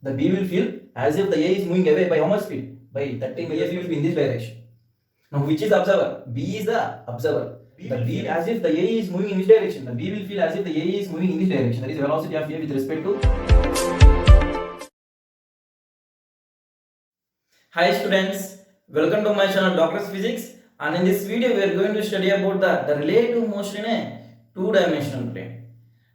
The B will feel as if the A is moving away by how much speed? By 30 meters. A will be in this direction. Now which is the observer? B is the observer. The B as if the A is moving in this direction. The B will feel as if the A is moving in this direction. That is velocity of A with respect to. Hi students, welcome to my channel Doctor's Physics, and in this video we are going to study about the relative motion in a two-dimensional plane.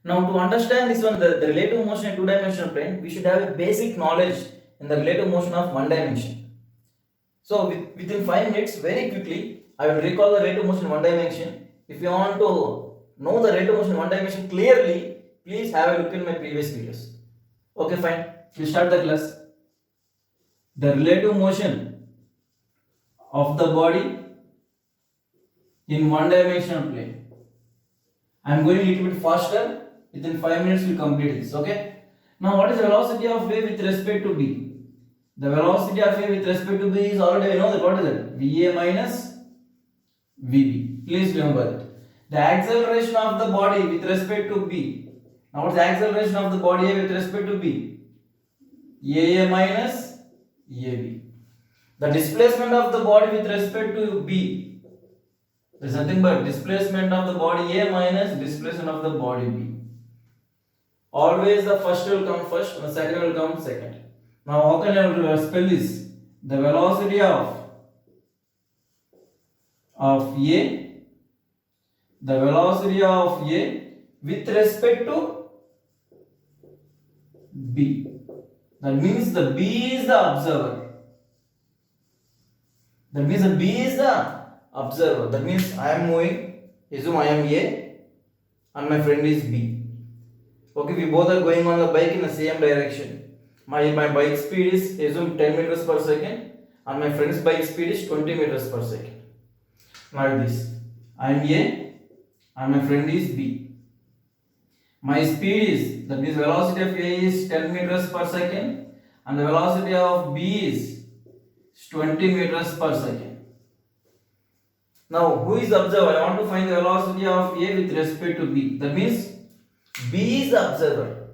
Now to understand this one, the relative motion in a two-dimensional plane, we should have a basic knowledge in the relative motion of one dimension. So within 5 minutes, very quickly, I will recall the relative motion in one dimension. If you want to know the relative motion in one dimension clearly, please have a look in my previous videos. Okay, fine. We'll start the class. The relative motion of the body in one dimensional plane. I am going a little bit faster. Within 5 minutes we will complete this. Okay. Now what is the velocity of wave with respect to B? The velocity of wave with respect to B is already, I know that. What is it? VA minus VB. Please remember that. The acceleration of the body with respect to B. Now what is the acceleration of the body with respect to B? AA minus AB. The displacement of the body with respect to B is nothing but displacement of the body A minus displacement of the body B. Always the first will come first and the second will come second. Now how can I spell this? The velocity of A, the velocity of A with respect to B. That means the B is the observer. That means the B is the observer. That means I am moving, assume I am A and my friend is B. Okay, we both are going on the bike in the same direction. My bike speed is, assume 10 meters per second and my friend's bike speed is 20 meters per second. Like this. I am A and my friend is B. My speed is, that means velocity of A is 10 meters per second and the velocity of B is 20 meters per second. Now who is the observer? I want to find the velocity of A with respect to B. That means B is the observer.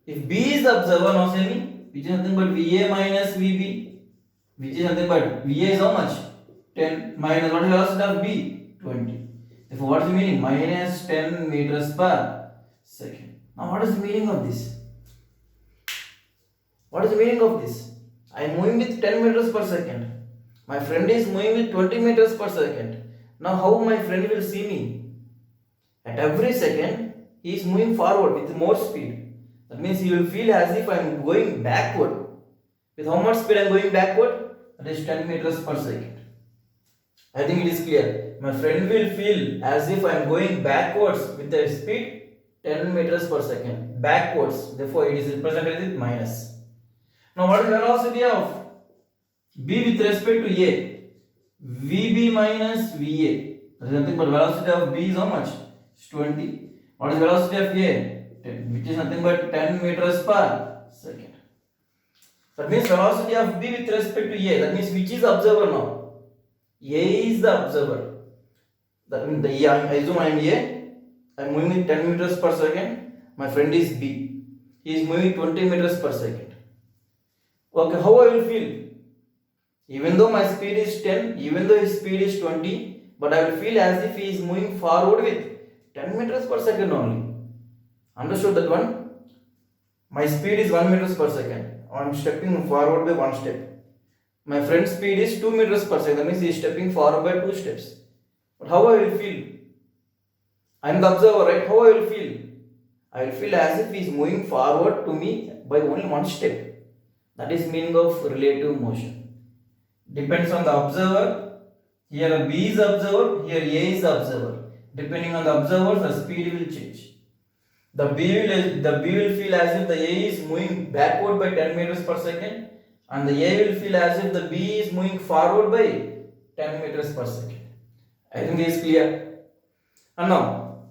If B is the observer, now say me, which is nothing but VA minus VB, which is nothing but VA is how much? 10 minus what is the velocity of B? 20. Therefore, what is the meaning? Minus 10 meters per second. Now, what is the meaning of this? What is the meaning of this? I am moving with 10 meters per second. My friend is moving with 20 meters per second. Now, how my friend will see me? At every second, he is moving forward with more speed. That means he will feel as if I am going backward. With how much speed I am going backward? That is 10 meters per second. I think it is clear. My friend will feel as if I am going backwards with a speed 10 meters per second. Backwards. Therefore, it is represented with minus. Now, what is the velocity of B with respect to A? VB minus VA. That is nothing but velocity of B is how much? It's 20. What is the velocity of A? 10, which is nothing but 10 meters per second. That means velocity of B with respect to A. That means which is the observer now? A is the observer. That means I assume I am A. I am moving with 10 meters per second. My friend is B. He is moving 20 meters per second. Okay, how I will feel? Even though my speed is 10, even though his speed is 20, but I will feel as if he is moving forward with 10 meters per second only. Understood that one? My speed is 1 meters per second. I am stepping forward by 1 step. My friend's speed is 2 meters per second. That means he is stepping forward by 2 steps. But how I will feel? I am the observer, right? How I will feel? I will feel as if he is moving forward to me by only 1 step. That is meaning of relative motion. Depends on the observer. Here B is the observer, here A is the observer. Depending on the observer, the speed will change. The B will feel as if the A is moving backward by 10 meters per second, and the A will feel as if the B is moving forward by 10 meters per second. I think this is clear. And now,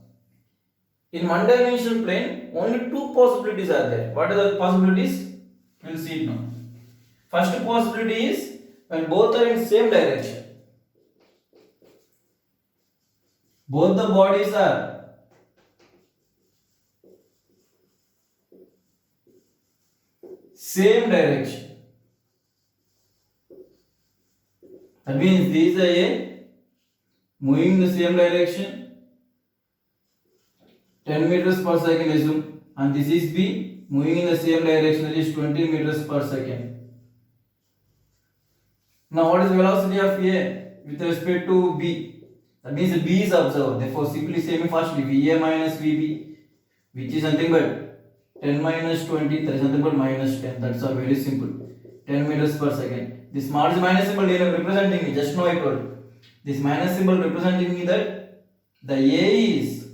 in one dimensional plane, only 2 possibilities are there. What are the possibilities? We will see it now. First possibility is when both are in same direction. Both the bodies are same direction. That means these are A moving in the same direction, 10 meters per second assume, and this is B moving in the same direction, that is 20 meters per second. Now what is the velocity of A with respect to B? That means B is observed. Therefore simply say me firstly VA minus VB, which is nothing but 10 minus 20, that is nothing but minus 10. That's all, very simple. 10 meters per second. This minus symbol representing me, just now I told. This minus symbol representing me that the A is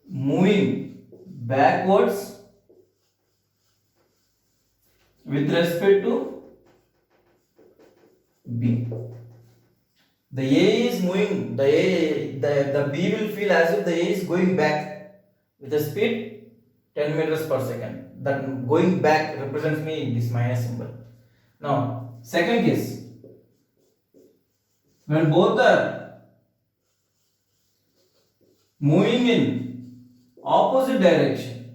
moving backwards with respect to B. The A is moving, the B will feel as if the A is going back with a speed 10 meters per second. That going back represents me this minus symbol. Now, second case, when both are moving in opposite direction,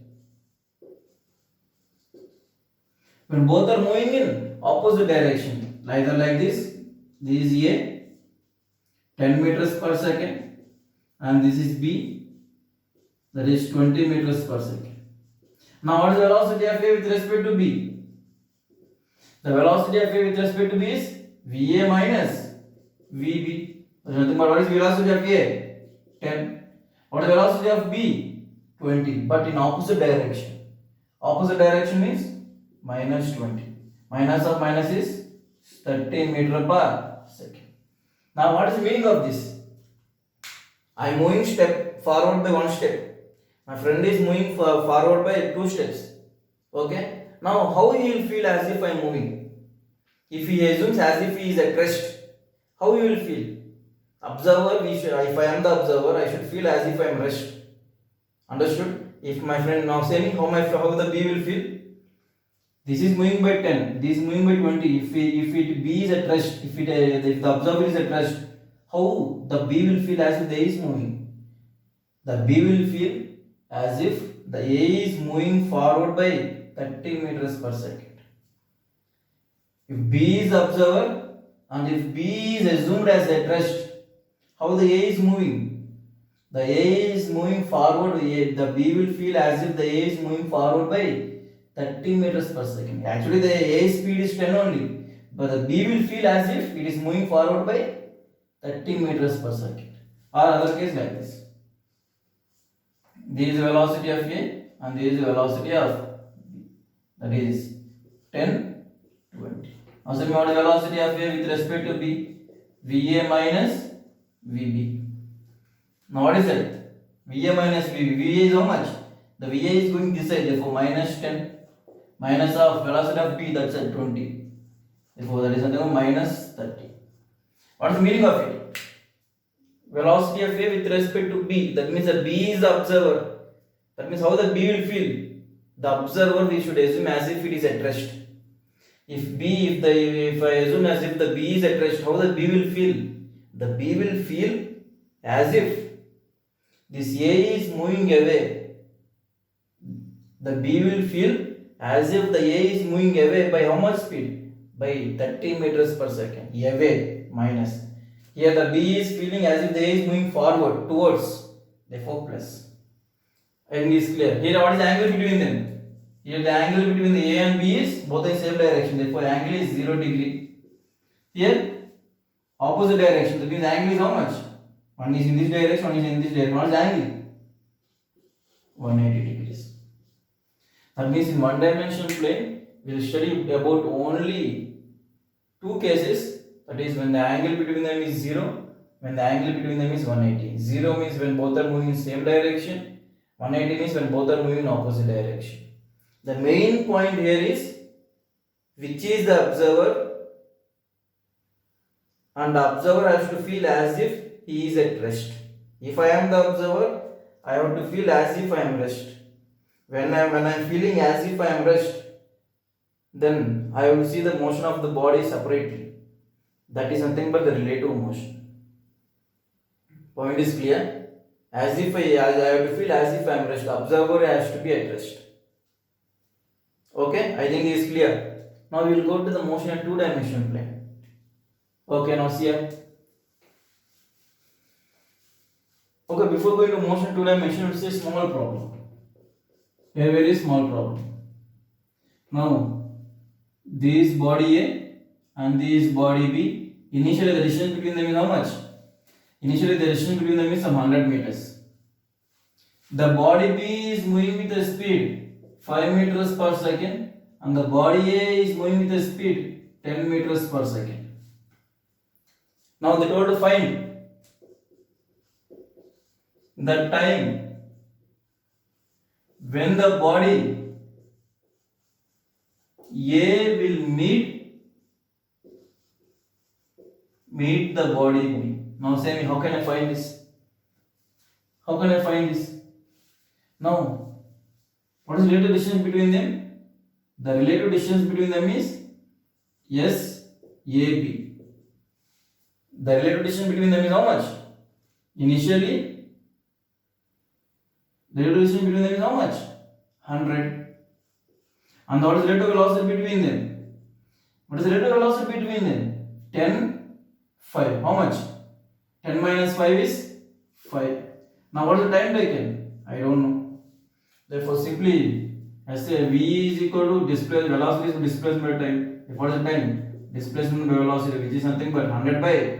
when both are moving in opposite direction, either like this is A, 10 meters per second, and this is B, that is 20 meters per second. Now what is the velocity of A with respect to B? The velocity of A with respect to B is VA minus VB. What is the velocity of A? 10. What is the velocity of B? 20, but in opposite direction. Opposite direction means minus 20. Minus of minus is 30 meter per second. Now what is the meaning of this? I am moving step forward by one step. My friend is moving forward by 2 steps. Okay. Now how he will feel as if I am moving? If he assumes as if he is at rest, how he will feel? Observer, if I am the observer, I should feel as if I am rest. Understood? If my friend now say me how the B will feel? This is moving by 10, this is moving by 20. If B is at rest, if the observer is at rest, how the B will feel as if the A is moving? The B will feel as if the A is moving forward by 30 meters per second. If B is observer and if B is assumed as at rest, how the A is moving? The A is moving forward, the B will feel as if the A is moving forward by 30 meters per second. Actually the A speed is 10 only, but the B will feel as if it is moving forward by 30 meters per second. Or other case like this. This is the velocity of A and this is the velocity of B. That is 10, 20. Now say what is the velocity of A with respect to B? VA minus VB. Now what is that? VA minus VB. VA is how much? The VA is going this side, therefore minus 10. Minus of velocity of B, that's at 20. Therefore that is something minus 30. What is the meaning of it? Velocity of A with respect to B. That means that B is the observer. That means how the B will feel? The observer we should assume as if it is at rest. If I assume as if the B is at rest, how the B will feel? The B will feel as if this A is moving away. The B will feel as if the A is moving away by how much speed? By 30 meters per second. Away minus. Here the B is feeling as if the A is moving forward towards. Therefore plus. And it is clear. Here what is the angle between them? Here the angle between the A and B is both in same direction. Therefore angle is 0 degree. Here opposite direction. That means the angle is how much? One is in this direction, one is in this direction. What is the angle? 180 degrees. That means in one dimensional plane, we will study about only 2 cases. That is when the angle between them is 0, when the angle between them is 180. 0 means when both are moving in same direction. 180 means when both are moving in opposite direction. The main point here is which is the observer, and the observer has to feel as if he is at rest. If I am the observer, I have to feel as if I am rest. When I am feeling as if I am rest, then I will see the motion of the body separately. That is nothing but the relative motion. Point is clear? As if I have to feel as if I am rest. The observer has to be at rest. Okay, I think it is clear. Now we will go to the motion in two-dimensional plane. Okay, now see here. Okay, before going to motion two-dimensional, it's a small problem. A very small problem. Now, this body A and this body B. Initially, the distance between them is how much? Initially, the distance between them is some 100 meters. The body B is moving with a speed 5 meters per second, and the body A is moving with a speed 10 meters per second. Now, they told to find the time when the body A will meet the body B. Now say me, how can I find this? How can I find this? Now, what is the relative distance between them? The relative distance between them is SAB. The relative distance between them is how much? Initially, the relative distance between them is how much? 100. And what is the relative velocity between them? What is the relative velocity between them? 10, 5. How much? 10 minus 5 is 5. Now what is the time taken? I don't know. Therefore simply I say V is equal to velocity is displacement by time. What is the time? Displacement by velocity, which is nothing but 100 by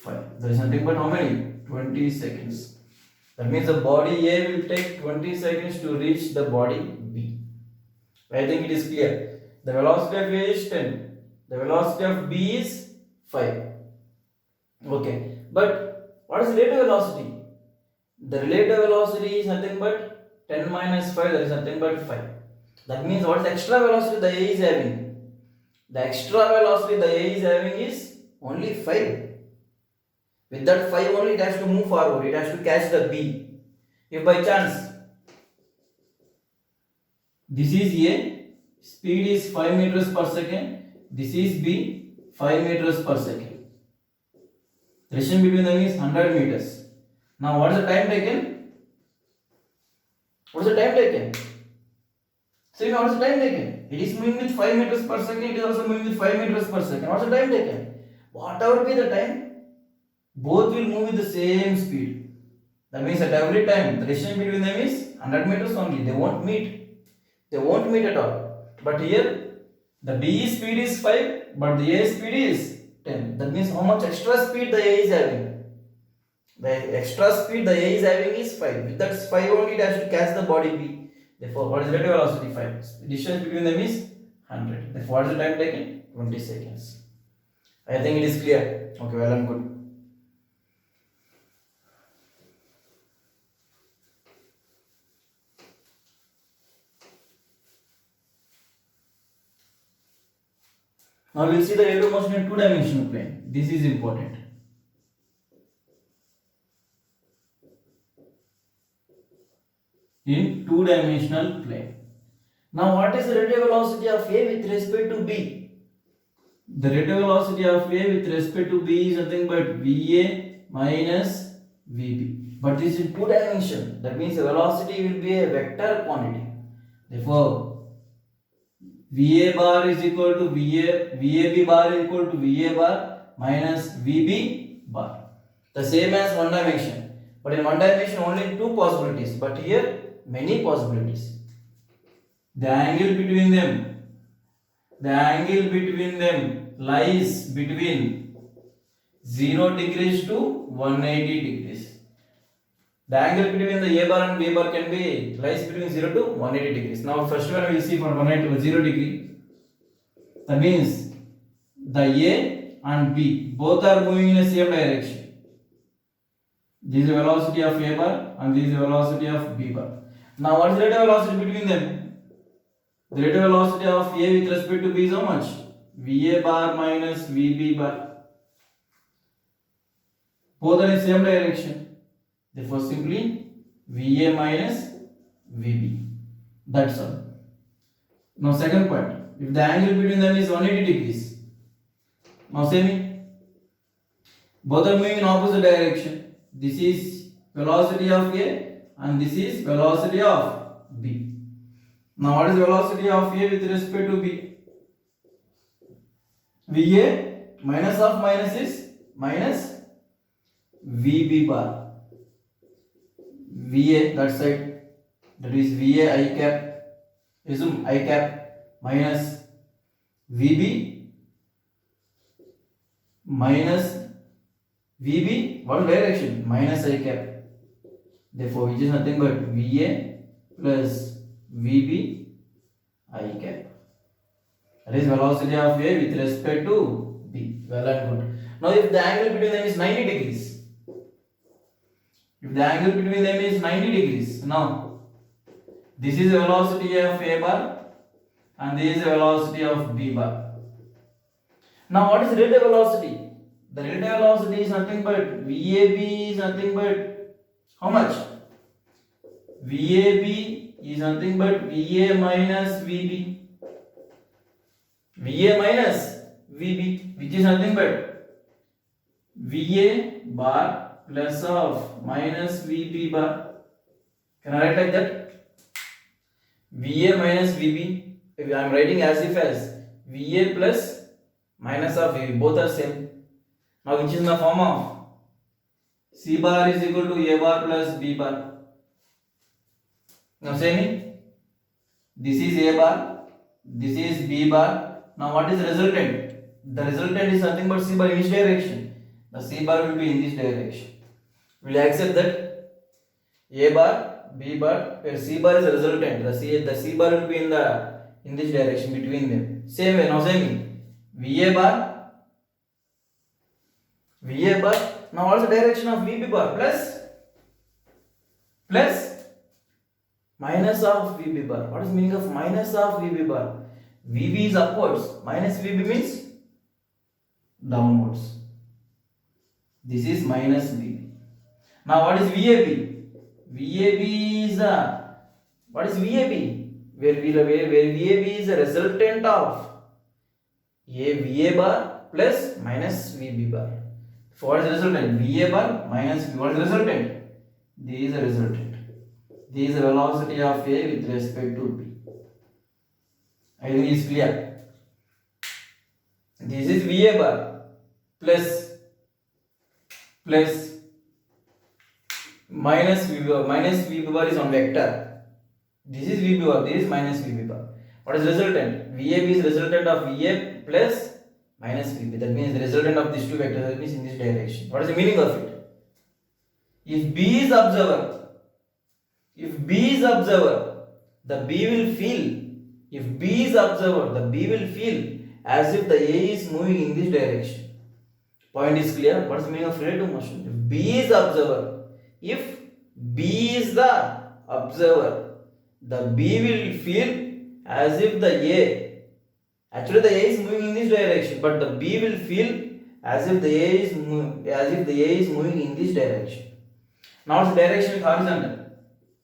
5. There is nothing but how many? 20 seconds. That means the body A will take 20 seconds to reach the body B. I think it is clear. The velocity of A is 10. The velocity of B is 5. Okay. But what is the relative velocity? The relative velocity is nothing but 10 minus 5, that is nothing but 5. That means what is the extra velocity the A is having? The extra velocity the A is having is only 5. With that 5 only it has to move forward, it has to catch the B. If by chance this is A, speed is 5 meters per second, this is B, 5 meters per second. The distance between them is 100 meters. Now what is the time taken? What is the time taken? See, what is the time taken? It is moving with 5 meters per second, it is also moving with 5 meters per second. What is the time taken? Whatever be the time, both will move with the same speed. That means at every time, the distance between them is 100 meters only. They won't meet. They won't meet at all. But here, the B speed is 5, but the A speed is 10. That means how much extra speed the A is having? The extra speed the A is having is 5. With that 5 only it has to catch the body B. Therefore, what is the relative velocity? 5. Distance between them is 100. Therefore, what is the time taken? 20 seconds. I think it is clear. Okay, well and good. Now we will see the relative motion in two-dimensional plane. This is important. In two-dimensional plane. Now what is the relative velocity of A with respect to B? The relative velocity of A with respect to B is nothing but VA minus VB. But this is in two dimension. That means the velocity will be a vector quantity. Therefore, VA bar is equal to VAB bar is equal to VA bar minus VB bar. The same as one dimension. But in one dimension only two possibilities. But here many possibilities. The angle between them lies between 0 degrees to 180 degrees. The angle between the A bar and B bar can be lies between 0 to 180 degrees. Now first one we will see for 180 to 0 degree. That means the A and B both are moving in the same direction. This is the velocity of A bar and this is the velocity of B bar. Now what is the relative velocity between them? The relative velocity of A with respect to B is how much? VA bar minus VB bar. Both are in the same direction. Therefore simply VA minus VB. That's all. Now second point. If the angle between them is 180 degrees. Now say me. Both are moving in opposite direction. This is velocity of A and this is velocity of B. Now what is the velocity of A with respect to B? VA minus of minus is minus VB bar. VA that side, that is VA I cap, assume I cap minus VB minus VB, what direction? Minus I cap. Therefore, which is nothing but VA plus VB I cap. That is velocity of A with respect to B. Well and good. Now, if the angle between them is 90 degrees, if the angle between them is 90 degrees, now this is the velocity of A bar and this is the velocity of B bar. Now, what is relative velocity? The relative velocity is nothing but VAB is nothing but how much? VAB is nothing but VA minus VB. VA minus VB, which is nothing but VA bar plus of minus VB bar. Can I write like that? VA minus VB. If I am writing as if as VA plus minus of VB, both are same. Now, which is in the form of C bar is equal to A bar plus B bar. Now, say me, this is A bar, this is B bar. Now, what is the resultant? The resultant is nothing but C bar in which direction? The C bar will be in this direction. Will you accept that? A bar, B bar, where C bar is the resultant. The C bar will be in this direction between them. Same way, now same way. VA bar. Now, what is the direction of VB bar? Plus minus of VB bar. What is the meaning of minus of VB bar? VB is upwards, minus VB means downwards. This is minus VB. Now, what is VAB? VAB is what is VAB? Where VAB is a resultant of A VA bar plus minus VB bar. So, what is the resultant? VA bar minus VB. What is the resultant? This is the resultant. This is the velocity of A with respect to B. I think it is clear. This is VA bar plus minus VB bar. Minus VB bar is on vector. This is VB bar. This is minus VB bar. What is resultant? VAB is resultant of VA plus minus VB. That means the resultant of these two vectors. That means in this direction. What is the meaning of it? If B is observer, the B will feel. If B is observer, the B will feel as if the A is moving in this direction. Point is clear. What is the meaning of relative motion? If B is observer, if B is the observer, the B will feel as if the A, actually the A is moving in this direction, but the B will feel as if the A is moving in this direction. Now, its direction is horizontal.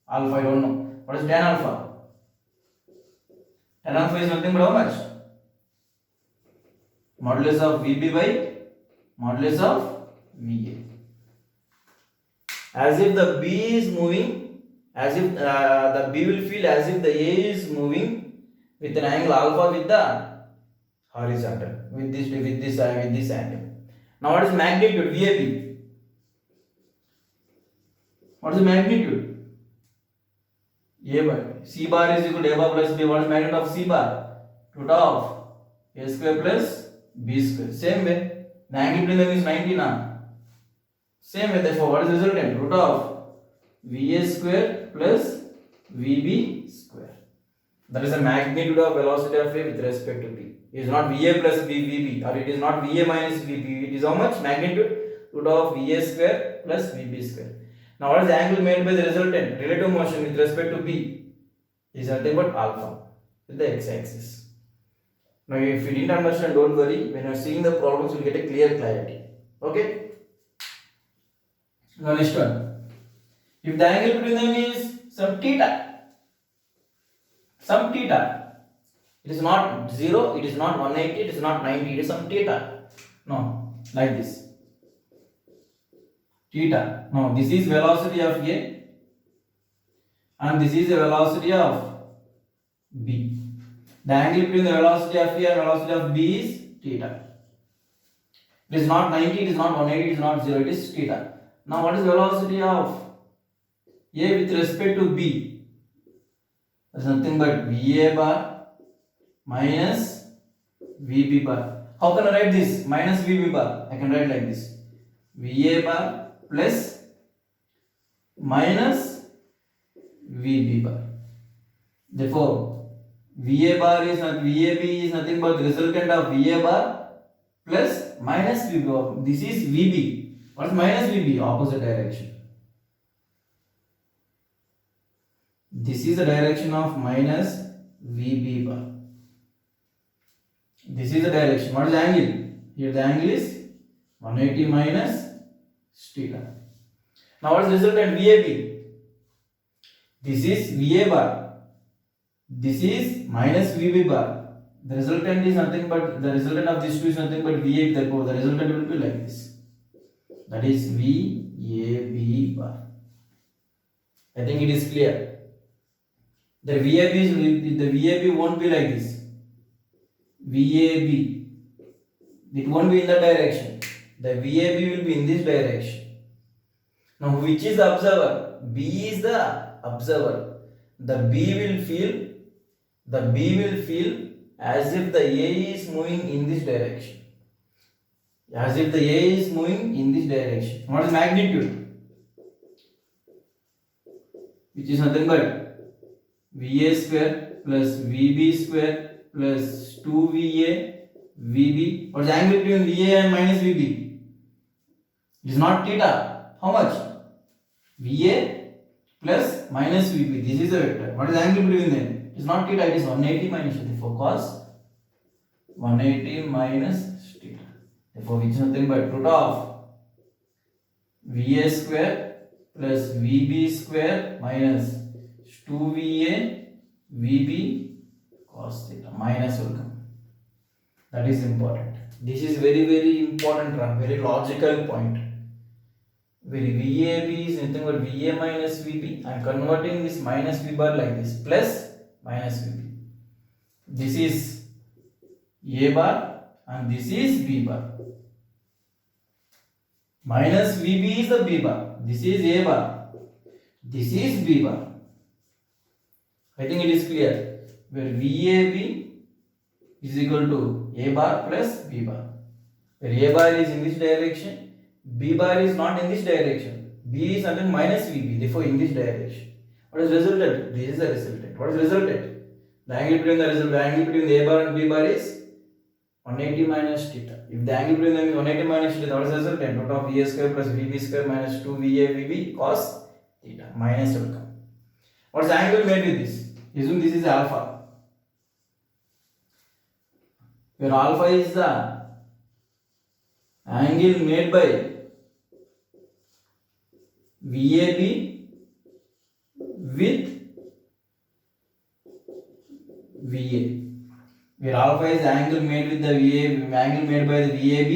Alpha, I don't know. What is tan alpha? Tan alpha is nothing but how much? Modulus of VB by modulus of VA. As if the B is moving, as if the B will feel as if the A is moving with an angle alpha with the horizontal, with this angle. Now, what is magnitude VAB? What is the magnitude? A bar. C bar is equal to A bar plus B. What is magnitude of C bar? Root of A square plus B square. Same way. The angle between them is 90 now. Same way. Therefore, what is the resultant? Root of VA square plus VB square. That is the magnitude of velocity of A with respect to B. It is not VA plus VB, or it is not VA minus VB. It is how much? Magnitude? Root of VA square plus VB square. Now, what is the angle made by the resultant? Relative motion with respect to B is nothing but alpha with the x-axis. Now, if you didn't understand, don't worry. When you are seeing the problems, you will get a clear clarity. Okay? Now, next one. If the angle between them is some theta, it is not 0, it is not 180, it is not 90, it is some theta. No, like this. Theta. Now, this is velocity of A and this is the velocity of B. The angle between the velocity of A and velocity of B is theta. It is not 90, it is not 180, it is not 0, it is theta. Now what is velocity of A with respect to B? That is nothing but VA bar minus VB bar. How can I write this? Minus VB bar. I can write like this. VA bar plus minus VB bar. Therefore, VA bar is not VAB is nothing but the resultant of VA bar plus minus VB bar. This is VB. What is minus VB? Opposite direction. This is the direction of minus VB bar. This is the direction. What is the angle? Here the angle is 180 minus theta. Now what is the resultant? VAB. This is VA bar. This is minus VB bar. The resultant is nothing but the resultant of these two is nothing but VA. Therefore, the resultant will be like this. That is VAB bar. I think it is clear. The VAB won't be like this. VAB. It won't be in that direction. The VAB will be in this direction. Now, which is the observer? B is the observer. The B will feel as if the A is moving in this direction. As if the A is moving in this direction. What is magnitude? Which is nothing but VA square plus VB square plus 2VA VB. What is the angle between VA and minus VB? It is not theta. How much? VA plus minus VB. This is the vector. What is the angle between them? It is not theta. It is 180 minus theta. Therefore, cos 180 minus theta. Therefore, which is nothing but root of VA square plus VB square minus 2VA VB cos theta. Minus will come. That is important. This is very important, very logical point. VAB is nothing but VA minus VB. I am converting this minus V bar like this plus minus VB. This is A bar and this is B bar. Minus VB is the B bar. This is A bar. This is B bar. I think it is clear. Where VAB is equal to A bar plus B bar. Where A bar is in this direction, B bar is not in this direction. B is nothing minus VB, therefore in this direction. What is resultant? This is the resultant. What is resultant? The angle between the angle between the A bar and B bar is 180 minus theta. If the angle between them is 180 minus theta, what is the resultant? Root of VA square plus VB square minus 2VA VB cos theta. Minus will come. What is the angle made with this? Assume this is alpha. Where alpha is the angle made by VAB with VA. Where alpha is the angle made with the VA, angle made by the VAB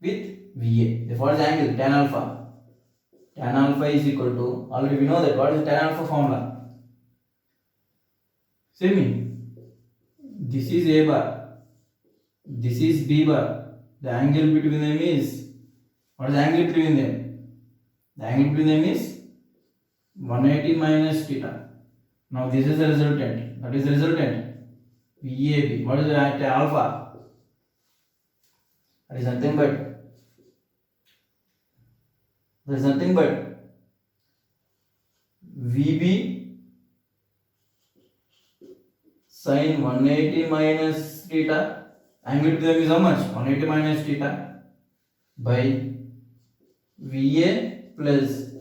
with VA. Therefore, what is the angle? Tan alpha. Tan alpha is equal to, already we know that. What is the tan alpha formula? See me. This is A bar. This is B bar. The angle between them is, what is the angle between them? The angle between them is 180 minus theta. Now this is the resultant. That is the resultant. VAB. What is the alpha? That is nothing but VB sin 180 minus theta. Angle between them is how much? 180 minus theta by VA plus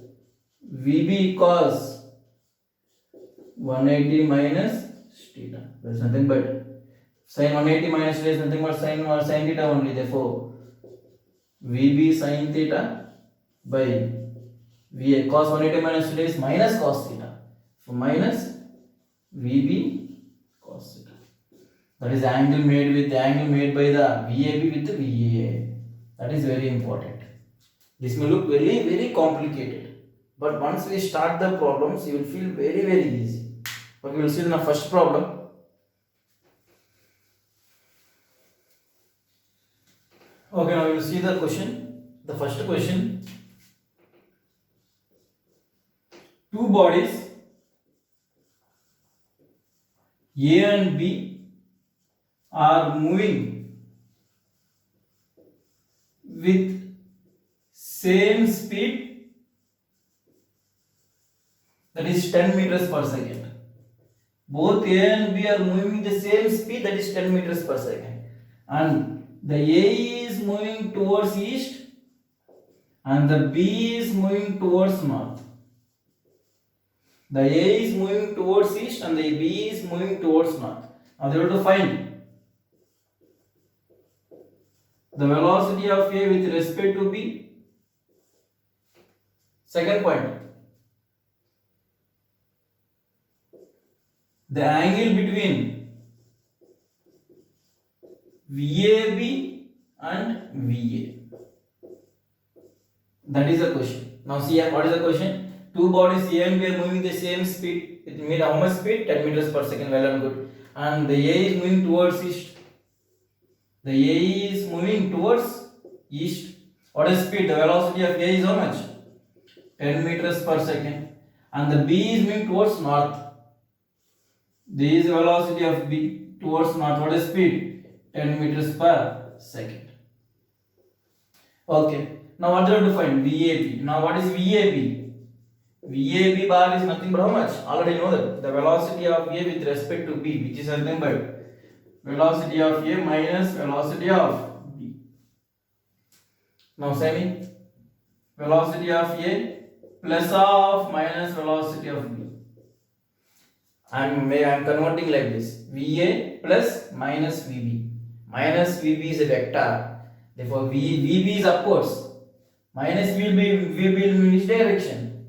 VB cos 180 minus theta. There is nothing but sin 180 minus theta is nothing but sin theta only. Therefore, VB sin theta by VA cos 180 minus theta is minus cos theta. So minus VB cos theta. That is the angle made by the VAB with the VA. That is very important. This may look very complicated, but once we start the problems, you will feel very easy. Okay, we will see the first problem. Okay, now we will see the question. The first question: two bodies A and B are moving with same speed, that is 10 meters per second. Both A and B are moving with the same speed, that is 10 meters per second. And the A is moving towards east and the B is moving towards north. The A is moving towards east and the B is moving towards north. Now they have to find the velocity of A with respect to B. Second point, the angle between VAB and VA. That is the question. Now see what is the question? Two bodies A and B are moving the same speed. It means how much speed? 10 meters per second. Well and good. And the A is moving towards east. The A is moving towards east. What is speed? The velocity of A is how much? 10 meters per second. And the B is moving towards north. This is the velocity of B towards north. What is speed? 10 meters per second. Okay. Now what do you have to find? VAB. Now what is VAB? VAB bar is nothing but how much? Already know that. The velocity of A with respect to B, which is nothing but velocity of A minus velocity of B. Now semi velocity of A plus of minus velocity of B. I am converting like this: VA plus minus VB. Minus VB is a vector. Therefore, VB is upwards. Minus VB will be in which direction?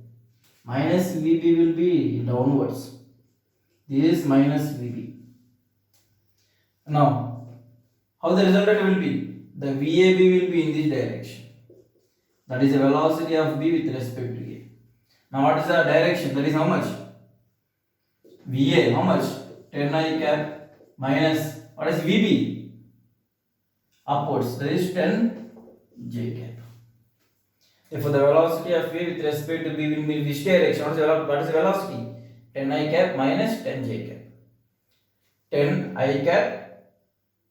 Minus VB will be downwards. This is minus VB. Now, how the resultant will be? The VAB will be in this direction. That is the velocity of B with respect to A. Now, what is the direction? That is how much? VA, how much? 10 I cap minus, what is VB? Upwards, that is 10 J cap. Therefore, the velocity of A with respect to B will be in which direction? What is the velocity? 10 I cap minus 10 J cap. 10 I cap,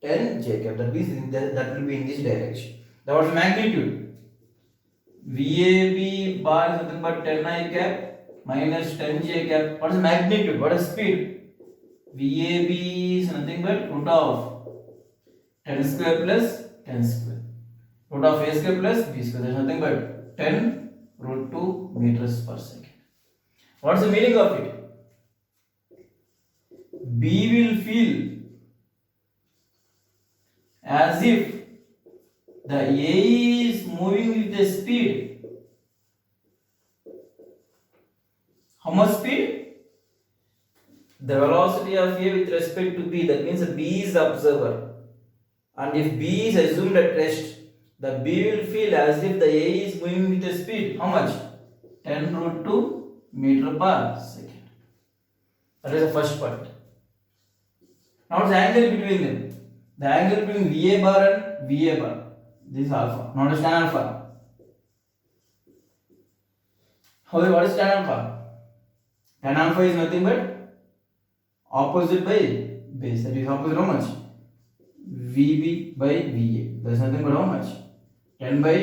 10 J cap. That means that will be in this direction. That was magnitude. VAB bar is nothing but 10 I cap minus 10 J cap. What is magnitude? What is speed? VAB is nothing but root of 10 square plus 10 square. Root of A square plus B square. There is nothing but 10 root 2 meters per second. What is the meaning of it? B will feel as if the A is moving with the speed. How much speed? The velocity of A with respect to B. That means B is the observer. And if B is assumed at rest, the B will feel as if the A is moving with the speed. How much? 10 root 2 meter per second. That is the first part. Now the angle between them. The angle between VA bar and VA bar. This is alpha. Now understand alpha. However, what is tan alpha? Tan alpha is nothing but opposite by base. That is opposite how much? VB by VA. That is nothing but how much? 10 by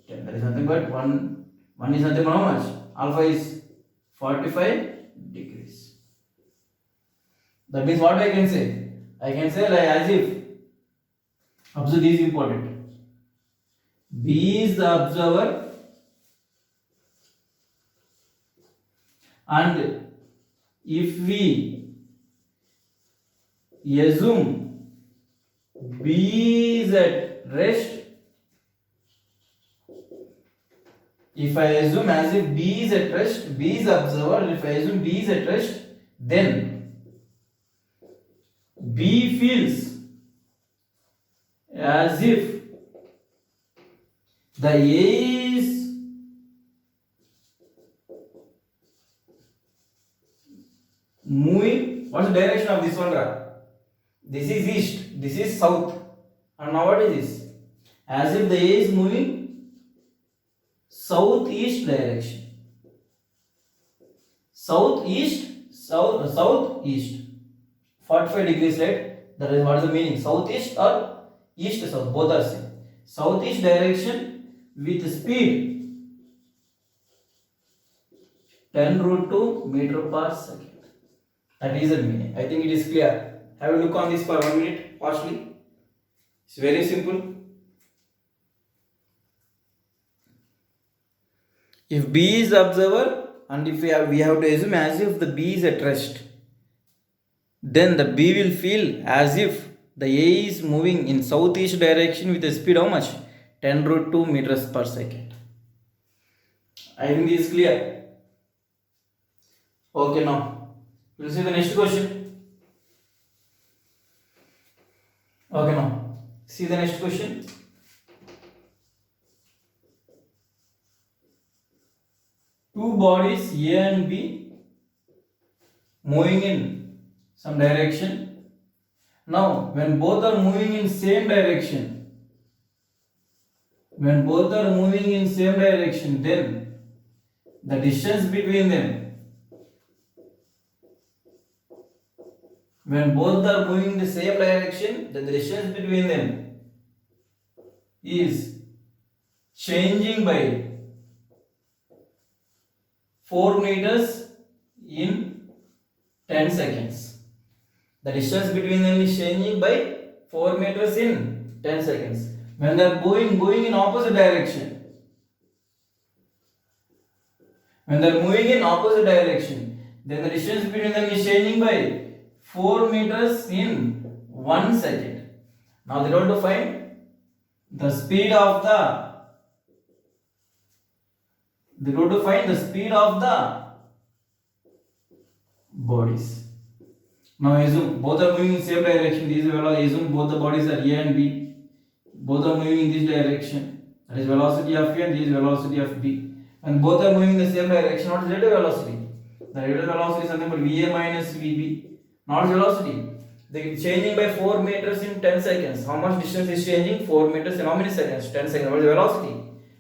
10. That is nothing but 1. 1 is nothing but how much? Alpha is 45 degrees. That means what I can say? I can say like as if, observe this is important. B is the observer and if we assume B is at rest, if I assume as if B is at rest, B is the observer, if I assume B is at rest, then B feels as if the A is moving. What's the direction of this one? This is east, this is south. And now what is this? as if the A is moving southeast direction. Southeast. 45 degrees, right? That is what is the meaning. Southeast or east south, both are same. Southeast direction with speed 10 root 2 meter per second. That is the meaning. I think it is clear. Have a look on this for 1 minute, fastly. It's very simple. If B is observer and if we have to assume as if the B is at rest, then the B will feel as if the A is moving in southeast direction with a speed how much? 10 root 2 meters per second. I think this is clear. Okay, now we'll see the next question. Okay, now see the next question. Two bodies A and B moving in some direction. Now, when both are moving in same direction, then the distance between them, when both are moving in the same direction, then the distance between them is changing by 4 meters in 10 seconds. The distance between them is changing by 4 meters in 10 seconds. When they are going in opposite direction, then the distance between them is changing by 4 meters in 1 second. Now they want to find the speed of the bodies. Now assume both are moving in same direction. This is velocity. Assume both the bodies are A and B. Both are moving in this direction. That is velocity of A and this is velocity of B. And both are moving in the same direction. What is relative velocity? The relative velocity is something called VA minus VB. Not velocity. They are changing by 4 meters in 10 seconds. How much distance is changing? 4 meters in how many seconds? 10 seconds. What is the velocity?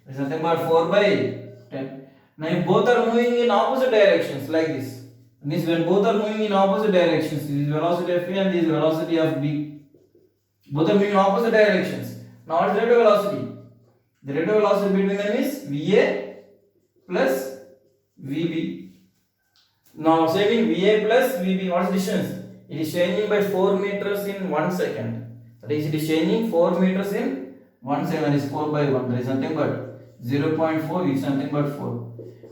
It is nothing but 4 by 10. Now if both are moving in opposite directions like this. Means when both are moving in opposite directions, this is velocity of A and this is velocity of B. Both are moving in opposite directions. Now what is the relative velocity? The relative velocity between them is VA plus VB. Now saving VA plus VB, what is the distance? It is changing by 4 meters in 1 second. That is, it is changing 4 meters in 1 second. That is 4 by 1. That is nothing but 0.4. It is nothing but 4.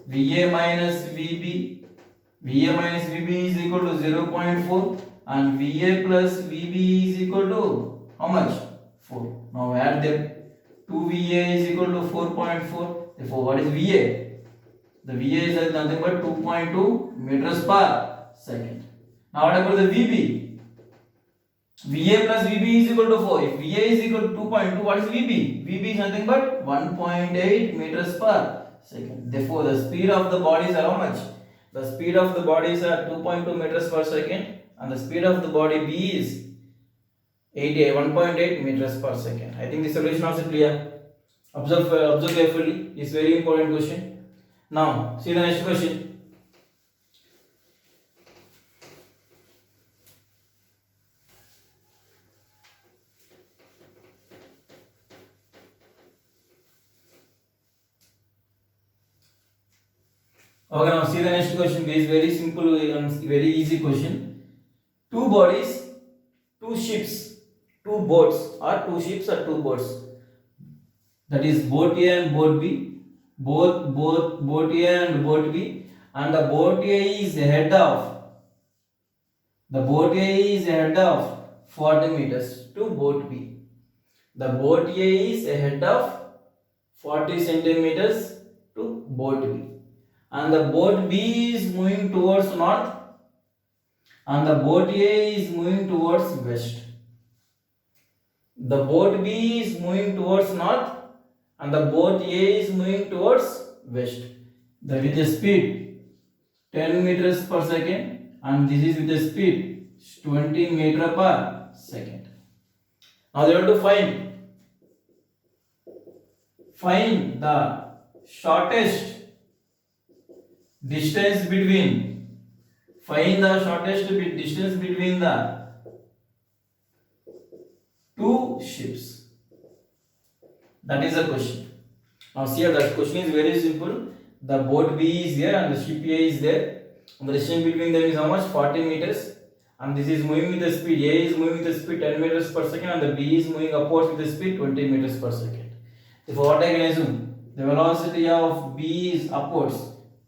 VA minus VB is equal to 0.4 and VA plus VB is equal to how much? 4. Now add them. 2VA is equal to 4.4. Therefore, what is VA? The VA is nothing but 2.2 meters per second. Now what about the VB? VA plus VB is equal to 4. If VA is equal to 2.2, what is VB? VB is nothing but 1.8 meters per second. Therefore, the speed of the bodies are how much? The speed of the bodies are 2.2 meters per second and the speed of the body B is 1.8 meters per second. I think the solution also clear. Observe carefully. It's very important question. Now, see the next question. Okay, now see the next question. This is very simple and very easy question. Two bodies, two ships, two boats, or two ships or two boats. That is boat A and boat B. Boat A and boat B, and the boat A is ahead of 40 meters to boat B. The boat A is ahead of 40 centimeters to boat B, and the boat B is moving towards north and the boat A is moving towards west. The boat B is moving towards north and the boat A is moving towards west. With the speed 10 meters per second and this is with the speed 20 meters per second. Now they have to find find the shortest distance between, find the shortest distance between the two ships. That is the question. Now see here, that question is very simple. The boat B is there and the ship A is there. And the distance between them is how much? 40 meters. And this is moving with the speed. A is moving with the speed 10 meters per second and the B is moving upwards with the speed 20 meters per second. Therefore, what I can assume? The velocity of B is upwards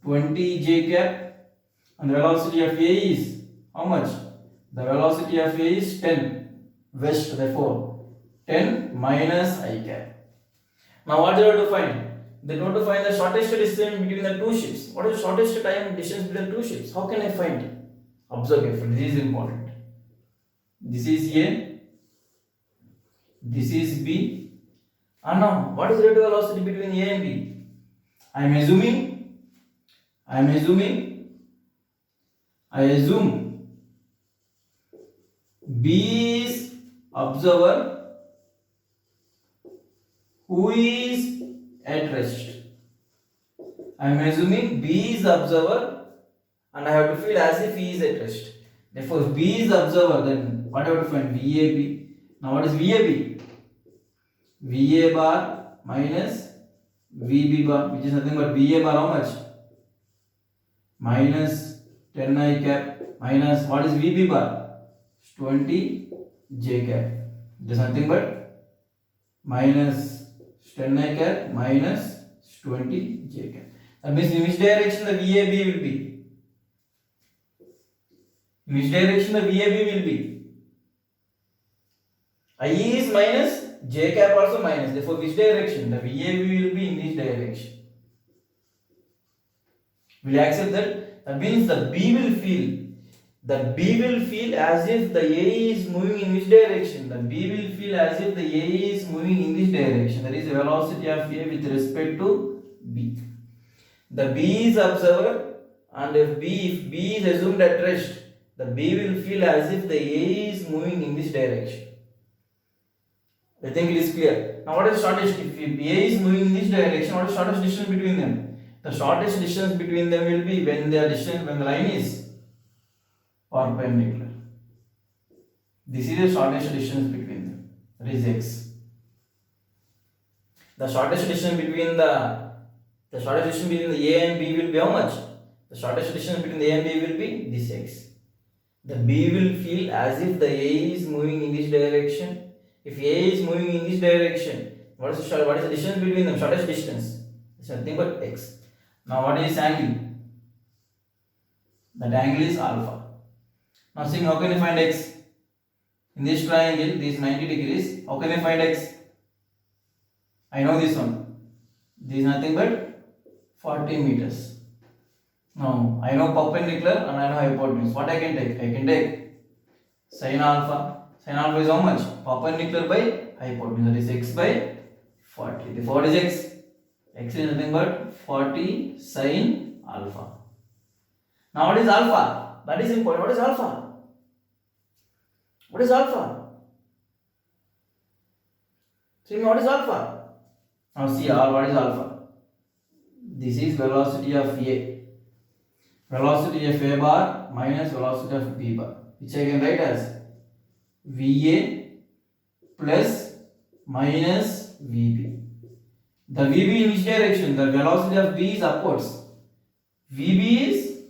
20 j cap and the velocity of A is how much? The velocity of A is 10 west. Therefore, 10 minus I cap. Now what they have to find? They want to find the shortest distance between the two ships. What is the shortest time distance between the two ships? How can I find it? Observe carefully. This is important. This is A. This is B. And now, what is the rate of velocity between A and B? I assume B is observer who is at rest. I am assuming B is the observer and I have to feel as if he is at rest. Therefore, if B is the observer, then what I have to find? VAB. Now, what is VAB? VA bar minus VB bar, which is nothing but VA bar how much? Minus 10 I cap minus what is VB bar? 20 J cap. It is nothing but minus 10 I cap minus 20 J cap. That means in which direction the VAB will be? In which direction the VAB will be? I is minus, J cap also minus. Therefore, which direction? The VAB will be in this direction. Will you accept that? That means the B will feel as if the A is moving in which direction? The B will feel as if the A is moving in this direction. That is the velocity of A with respect to B. The B is observer, and if B is assumed at rest, the B will feel as if the A is moving in this direction. I think it is clear. Now, what is the shortest? If A is moving in this direction, what is the shortest distance between them? The shortest distance between them will be when the line is perpendicular. This is the shortest distance between them. That is x. The shortest distance between the A and B will be how much? The shortest distance between the A and B will be this x. The B will feel as if the A is moving in this direction. If A is moving in this direction, what is the distance between them? Shortest distance. It's nothing but x. Now, what is angle? That angle is alpha. Now, see, how can you find x? In this triangle, this 90 degrees. How can I find x? I know this one. This is nothing but 40 meters. Now, I know perpendicular and I know hypotenuse. What I can take? I can take sin alpha. Sin alpha is how much? Perpendicular by hypotenuse. That is x by 40. Therefore, what is x? X is nothing but 40 sin alpha. Now, what is alpha? That is important. What is alpha? What is alpha? See me, what is alpha? Now, see what is alpha. This is velocity of A. Velocity of A bar minus velocity of B bar, which I can write as VA plus minus VB. The VB in which direction? The velocity of B is upwards. VB is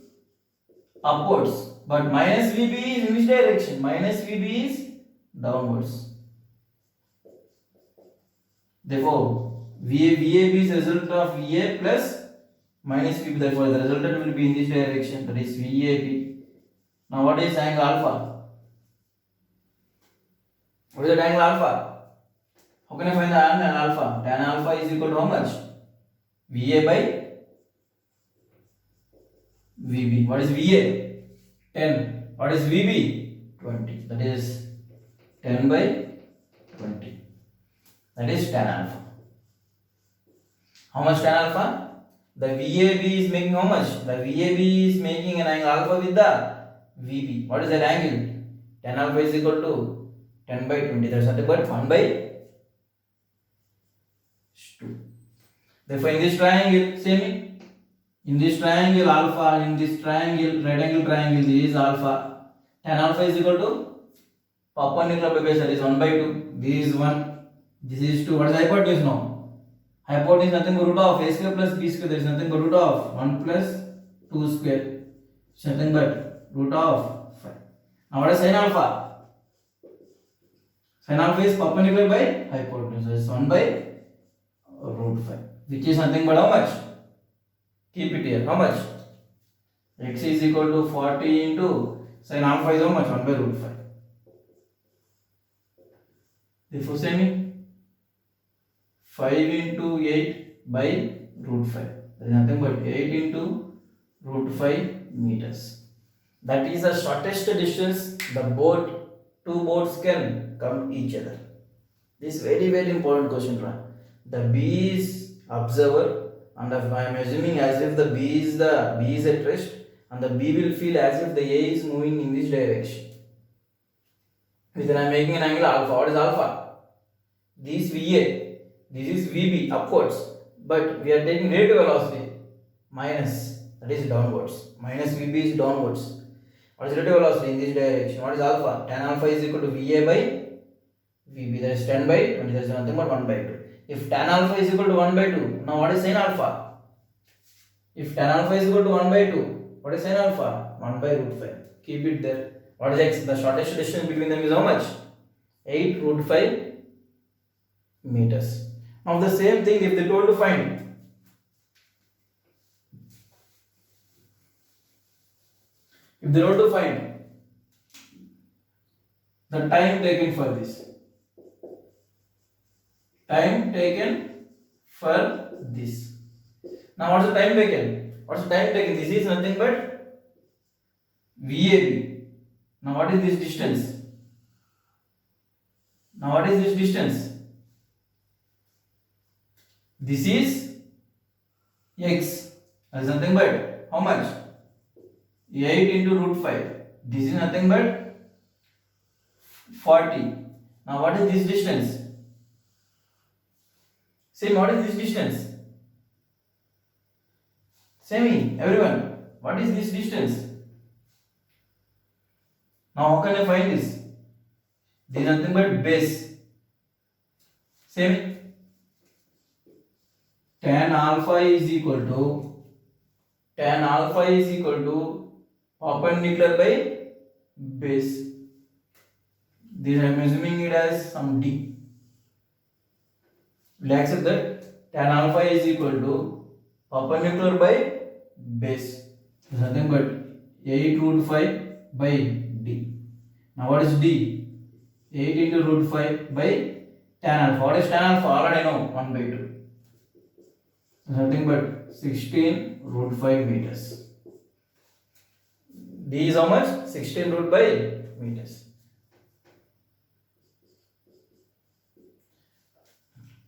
upwards. But minus VB is in which direction? Minus VB is downwards. Therefore, VAB is the result of VA plus minus VB. Therefore, the resultant will be in this direction. That is VAB. Now, what is angle alpha? What is the angle alpha? How can I find the angle alpha? Tan alpha is equal to how much? VA by VB. What is VA? 10. What is VB? 20. That is 10 by 20. That is tan alpha. How much tan alpha? The VAB is making how much? The VAB is making an angle alpha with the VB. What is that angle? Tan alpha is equal to 10 by 20. That is nothing but 1 by 2. Therefore, in this triangle, see me. In this triangle alpha, in this triangle, right angle triangle, this is alpha. Tan alpha is equal to perpendicular by base, that is 1 by 2. This is 1. This is 2. What is hypotenuse now? Hypotenuse is nothing but root of a square plus b square. There is nothing but root of 1 plus 2 square. It's nothing but root of 5. Now what is sin alpha? Sin alpha is perpendicular by hypotenuse. So it's 1 by root 5. Which is nothing but how much? Keep it here. How much? X is equal to 40 into sin alpha is how much? 1 by root 5. Therefore, say me 5 into 8 by root 5. There is nothing but 8 into root 5 meters. That is the shortest distance the two boats can come each other. This is very important question. The B is observer, and I am assuming as if the B is at rest, and the B will feel as if the A is moving in this direction. Then I am making an angle alpha. What is alpha? This VA, this is VB upwards, but we are taking relative velocity minus, that is downwards. Minus VB is downwards. What is relative velocity in this direction? What is alpha? Tan alpha is equal to VA by VB, that is 10 by 20, that is nothing but 1 by 2. If tan alpha is equal to 1 by 2, now what is sin alpha? If tan alpha is equal to 1 by 2, what is sin alpha? 1 by root 5. Keep it there. What is x? The shortest distance between them is how much? 8 root 5 meters. Now the same thing if they told to find. If they told to find the time taken for this. Time taken for this. Now what's the time taken? What's the time taken? This is nothing but VAB. Now what is this distance? Now what is this distance? This is x. That is nothing but how much? 8 into root 5. This is nothing but 40. Now what is this distance? Say what is this distance? Say me, everyone. What is this distance? Now how can I find this? This is nothing but base. Say me. Tan alpha is equal to perpendicular by base. This I am assuming it as some d. Will you accept that? Tan alpha is equal to perpendicular by base. It is nothing but 8 root 5 by d. Now what is d? 8 into root 5 by tan alpha. What is tan alpha? Already I know 1 by 2. Nothing but 16 root 5 meters. D is how much? 16 root by meters.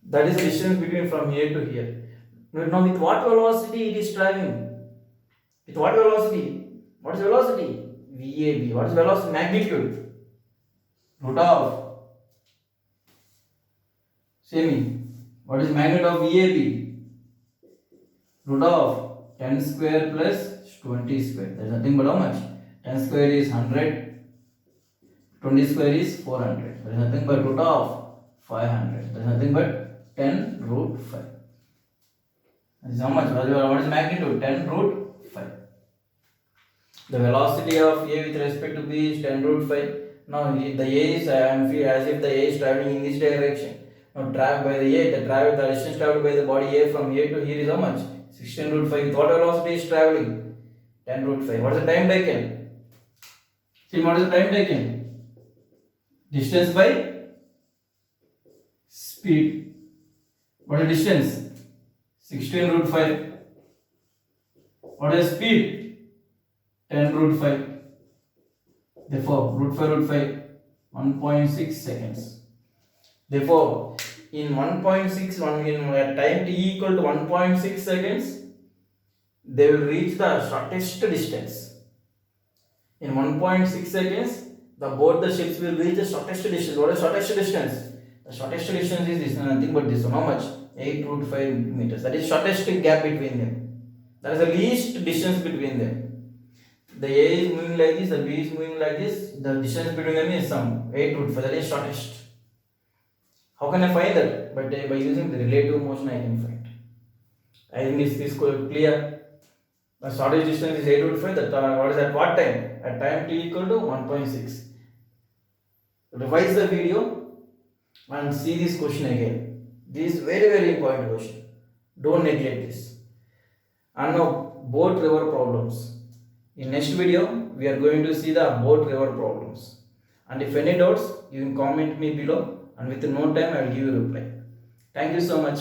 That is the distance between from here to here. Now with what velocity it is traveling? With what velocity? What is velocity? VAB. What is velocity? Magnitude. Root of. Say me. What is magnitude of VAB? Root of 10 square plus 20 square. There is nothing but how much? 10 square is 100. 20 square is 400. There is nothing but root of 500. There is nothing but 10 root 5. This is how much? What is magnitude? 10 root 5. The velocity of A with respect to B is 10 root 5. Now the A is, I am feel as if the A is traveling in this direction. Now travel by the A, the distance traveled by the body A from here to here is how much? 16 root 5. With what velocity is traveling? 10 root 5. What is the time taken? See, what is the time taken? Distance by speed. What is the distance? 16 root 5. What is the speed? 10 root 5. Therefore, root 5, 1.6 seconds. Therefore, in 1.6, in time t equal to 1.6 seconds, they will reach the shortest distance. In 1.6 seconds, both the ships will reach the shortest distance. What is shortest distance? The shortest distance is this, nothing but this one. How much? 8 root 5 meters. That is shortest gap between them. That is the least distance between them. The A is moving like this, the B is moving like this. The distance between them is some 8 root 5. That is shortest. How can I find that? But by using the relative motion, I can find. I think this is clear. The shortest distance is 8 root 5. That what is at what time? At time t equal to 1.6. Revise the video and see this question again. This is very important question. Don't neglect this. And now boat river problems. In next video, we are going to see the boat river problems. And if any doubts, you can comment me below, and within no time I will give you a reply. Thank you so much.